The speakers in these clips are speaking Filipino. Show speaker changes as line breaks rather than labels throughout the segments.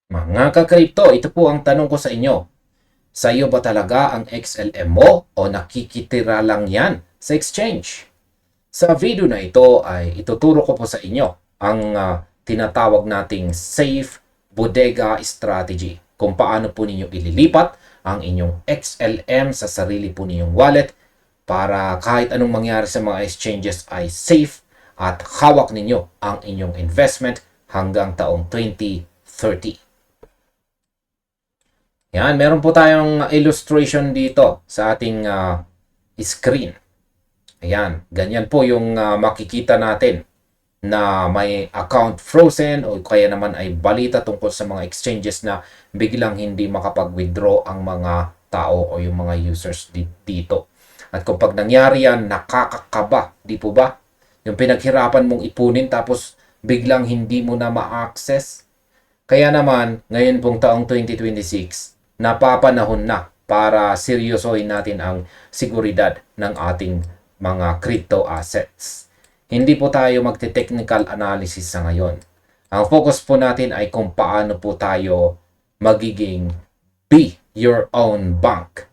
Mga ka-crypto, ito po ang tanong ko sa inyo. Sa iyo ba talaga ang XLM mo o nakikitira lang yan sa exchange? Sa video na ito ay ituturo ko po sa inyo ang tinatawag nating safe bodega strategy. Kung paano po ninyo ililipat ang inyong XLM sa sarili po ninyong wallet para kahit anong mangyari sa mga exchanges ay safe at hawak ninyo ang inyong investment hanggang taong 2030. Yan, meron po tayong illustration dito sa ating screen. Ayan, ganyan po yung makikita natin na may account frozen o kaya naman ay balita tungkol sa mga exchanges na biglang hindi makapag-withdraw ang mga tao o yung mga users dito. At kung pag nangyari yan, nakakakaba, di po ba? Yung pinaghirapan mong ipunin tapos biglang hindi mo na ma-access. Kaya naman, ngayon pong taong 2026, napapanahon na para seryosohin natin ang seguridad ng ating mga crypto assets. Hindi po tayo magte-technical analysis sa ngayon. Ang focus po natin ay kung paano po tayo magiging be your own bank.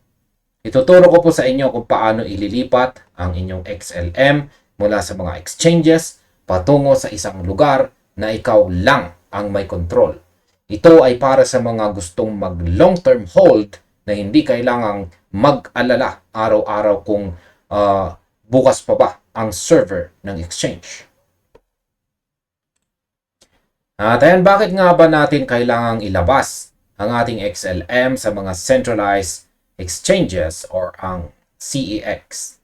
Ituturo ko po sa inyo kung paano ililipat ang inyong XLM mula sa mga exchanges patungo sa isang lugar na ikaw lang ang may control. Ito ay para sa mga gustong mag long-term hold na hindi kailangang mag-alala araw-araw kung bukas pa ba ang server ng exchange. At ayan, bakit nga ba natin kailangang ilabas ang ating XLM sa mga centralized exchanges or ang CEX?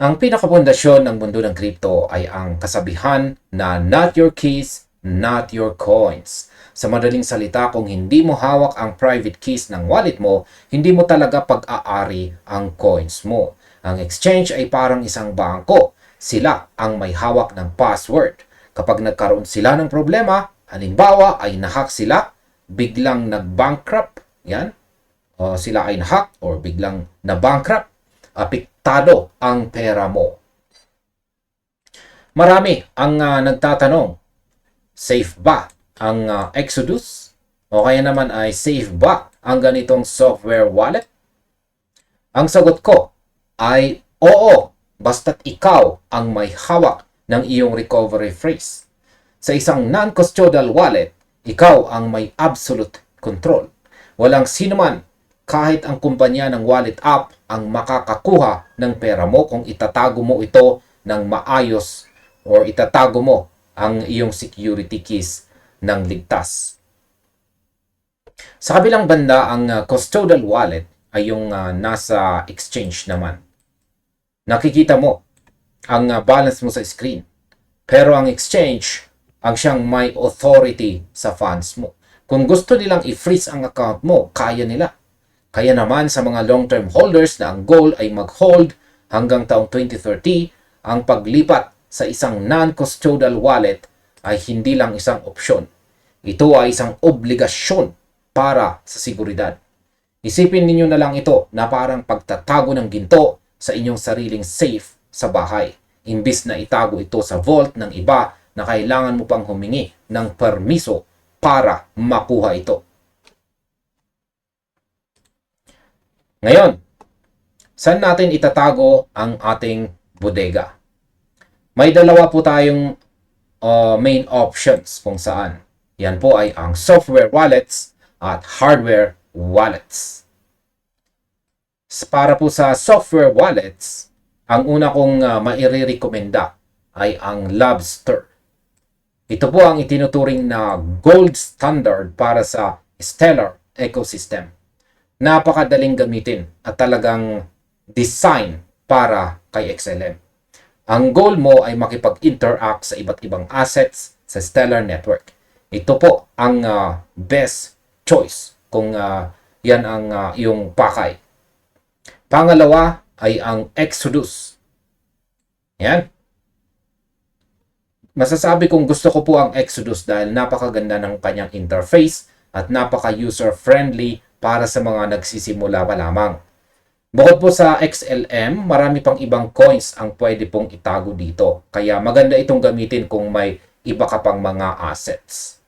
Ang pinakapundasyon ng mundo ng crypto ay ang kasabihan na not your keys, not your coins. Sa madaling salita, kung hindi mo hawak ang private keys ng wallet mo, hindi mo talaga pag-aari ang coins mo. Ang exchange ay parang isang bangko. Sila ang may hawak ng password. Kapag nagkaroon sila ng problema, halimbawa ay nahack sila, biglang nag-bankrupt, yan, o sila ay nahack or biglang na-bankrupt, apektado ang pera mo. Marami ang nagtatanong, safe ba ang Exodus? O kaya naman ay safe ba ang ganitong software wallet? Ang sagot ko ay oo, basta't ikaw ang may hawak ng iyong recovery phrase. Sa isang non-custodial wallet, ikaw ang may absolute control. Walang sinuman, kahit ang kumpanya ng wallet app ang makakakuha ng pera mo kung itatago mo ito ng maayos or itatago mo ang iyong security keys ng ligtas. Sa kabilang banda, ang custodial wallet ay yung nasa exchange naman. Nakikita mo ang balance mo sa screen. Pero ang exchange ang siyang may authority sa funds mo. Kung gusto nilang i-freeze ang account mo, kaya nila. Kaya naman sa mga long-term holders na ang goal ay mag-hold hanggang taong 2030, ang paglipat sa isang non-custodial wallet ay hindi lang isang opsyon. Ito ay isang obligasyon para sa seguridad. Isipin ninyo na lang ito na parang pagtatago ng ginto sa inyong sariling safe sa bahay. Imbis na itago ito sa vault ng iba na kailangan mo pang humingi ng permiso para makuha ito. Ngayon, saan natin itatago ang ating bodega? May dalawa po tayong main options kung saan. Yan po ay ang software wallets at hardware wallets. Para po sa software wallets, ang una kong maire-recommenda ay ang Lobster. Ito po ang itinuturing na gold standard para sa Stellar ecosystem. Napakadaling gamitin at talagang design para kay XLM. Ang goal mo ay makipag-interact sa iba't ibang assets sa Stellar Network. Ito po ang best choice kung yan ang iyong pakay. Pangalawa ay ang Exodus. Yan. Masasabi kong gusto ko po ang Exodus dahil napakaganda ng kanyang interface at napaka-user-friendly para sa mga nagsisimula pa lamang. Bukod po sa XLM, marami pang ibang coins ang pwede pong itago dito. Kaya maganda itong gamitin kung may iba ka pang mga assets.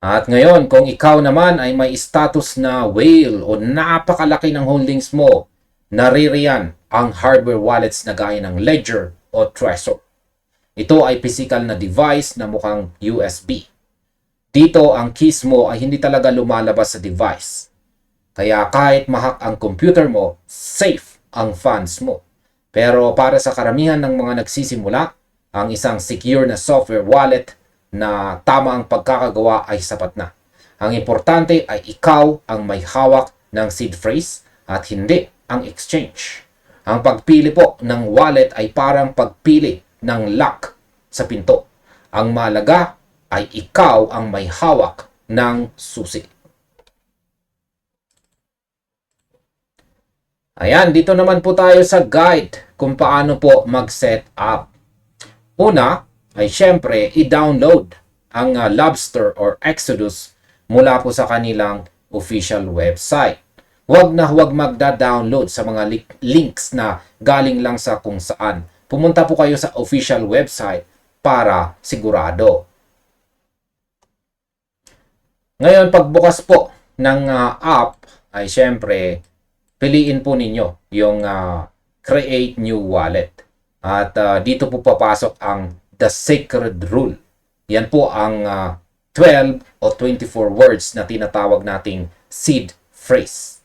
At ngayon, kung ikaw naman ay may status na whale o napakalaki ng holdings mo, naririyan ang hardware wallets na gaya ng Ledger o Trezor. Ito ay physical na device na mukhang USB. Dito, ang keys mo ay hindi talaga lumalabas sa device. Kaya kahit mahak ang computer mo, safe ang funds mo. Pero para sa karamihan ng mga nagsisimula, ang isang secure na software wallet na tama ang pagkakagawa ay sapat na. Ang importante ay ikaw ang may hawak ng seed phrase at hindi ang exchange. Ang pagpili po ng wallet ay parang pagpili ng lock sa pinto. Ang mahalaga ay ikaw ang may hawak ng susi. Ayan, dito naman po tayo sa guide kung paano po mag-set up. Una ay syempre i-download ang Lobster or Exodus mula po sa kanilang official website. Huwag na huwag magda-download sa mga links na galing lang sa kung saan. Pumunta po kayo sa official website para sigurado. Ngayon, pagbukas po ng app ay syempre piliin po ninyo yung create new wallet. At dito po papasok ang the sacred rule. Yan po ang 12 o 24 words na tinatawag nating seed phrase.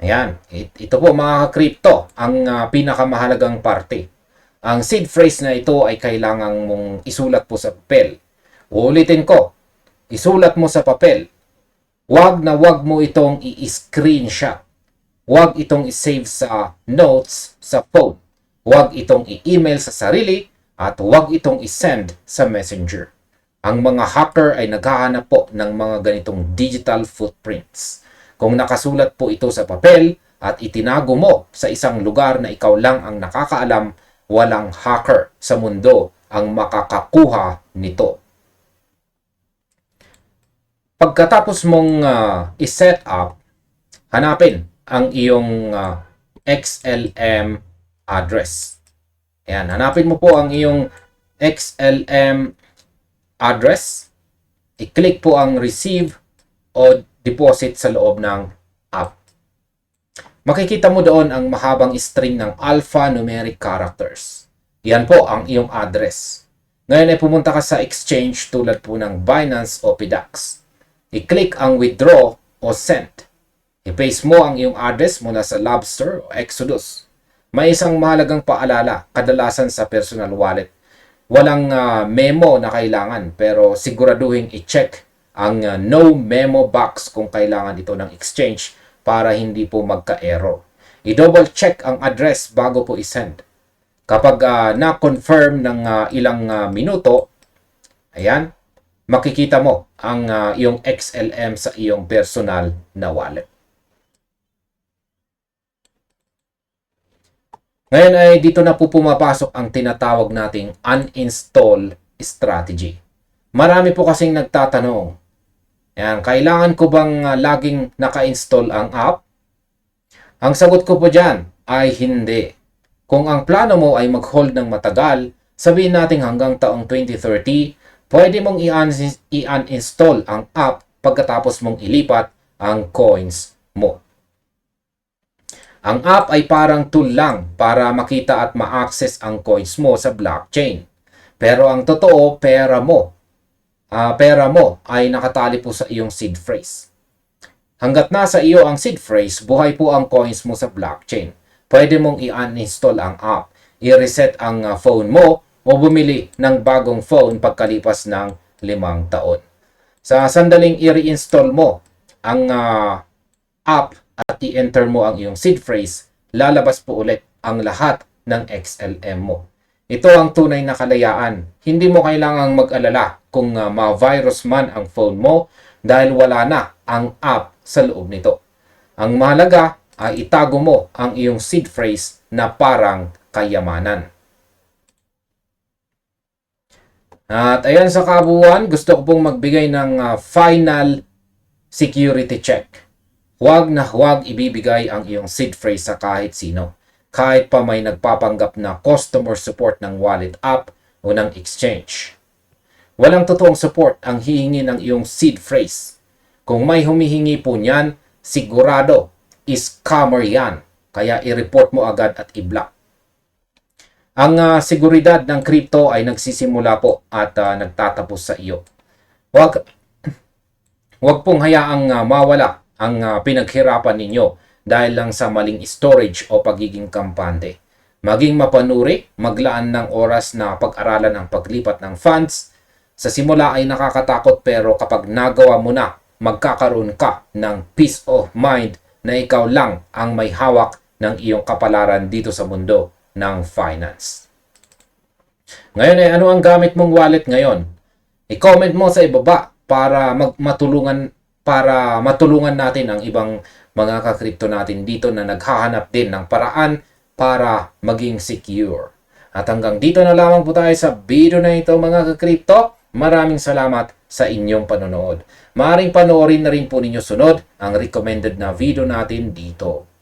Ayan, ito po mga crypto, ang pinakamahalagang parte. Ang seed phrase na ito ay kailangan mong isulat po sa papel. Uulitin ko, isulat mo sa papel. Huwag na huwag mo itong i-screenshot. Huwag itong i-save sa notes sa phone. Huwag itong i-email sa sarili at huwag itong i-send sa messenger. Ang mga hacker ay naghahanap po ng mga ganitong digital footprints. Kung nakasulat po ito sa papel at itinago mo sa isang lugar na ikaw lang ang nakakaalam, walang hacker sa mundo ang makakakuha nito. Pagkatapos mong i-set up, hanapin ang iyong XLM address. Ayan, hanapin mo po ang iyong XLM address. I-click po ang receive o deposit sa loob ng app. Makikita mo doon ang mahabang string ng alphanumeric characters. Yan po ang iyong address. Ngayon ay pumunta ka sa exchange tulad po ng Binance o PDAX. I-click ang withdraw o send. I-paste mo ang iyong address mula sa Lobster o Exodus. May isang mahalagang paalala, kadalasan sa personal wallet. Walang memo na kailangan, pero siguraduhin i-check ang no memo box kung kailangan ito ng exchange para hindi po magka-error. I-double check ang address bago po i-send. Kapag na-confirm ng ilang minuto, ayan, makikita mo ang iyong XLM sa iyong personal na wallet. Ngayon ay dito na po pumapasok ang tinatawag nating uninstall strategy. Marami po kasing nagtatanong, yan, kailangan ko bang laging naka-install ang app? Ang sagot ko po dyan ay hindi. Kung ang plano mo ay mag-hold ng matagal, sabihin natin hanggang taong 2030, pwede mong i-uninstall ang app pagkatapos mong ilipat ang coins mo. Ang app ay parang tool lang para makita at ma-access ang coins mo sa blockchain. Pero ang totoo, pera mo ay nakatali po sa iyong seed phrase. Hanggat nasa iyo ang seed phrase, buhay po ang coins mo sa blockchain. Pwede mong i-uninstall ang app, i-reset ang phone mo, o bumili ng bagong phone pagkalipas ng 5 taon. Sa sandaling i-reinstall mo ang app at i-enter mo ang iyong seed phrase, lalabas po ulit ang lahat ng XLM mo. Ito ang tunay na kalayaan. Hindi mo kailangang mag-alala kung ma-virus man ang phone mo dahil wala na ang app sa loob nito. Ang mahalaga ay itago mo ang iyong seed phrase na parang kayamanan. At ayan, sa kabuuan, gusto ko pong magbigay ng final security check. Huwag na huwag ibibigay ang iyong seed phrase sa kahit sino, kahit pa may nagpapanggap na customer support ng wallet app o ng exchange. Walang totoong support ang hihingi ng iyong seed phrase. Kung may humihingi po niyan, sigurado scammer yan. Kaya i-report mo agad at i-block. Ang seguridad ng crypto ay nagsisimula po at nagtatapos sa iyo. Wag pong hayaang mawala ang pinaghirapan ninyo dahil lang sa maling storage o pagiging kampante. Maging mapanuri, maglaan ng oras na pag-aralan ang paglipat ng funds. Sa simula ay nakakatakot pero kapag nagawa mo na, magkakaroon ka ng peace of mind na ikaw lang ang may hawak ng iyong kapalaran dito sa mundo ng finance. Ngayon ay ano ang gamit mong wallet ngayon? I-comment mo sa ibaba para matulungan natin ang ibang mga ka-crypto natin dito na naghahanap din ng paraan para maging secure. At hanggang dito na lamang po tayo sa video na ito mga ka-crypto. Maraming salamat sa inyong panonood. Maaaring panoorin na rin po ninyo sunod ang recommended na video natin dito.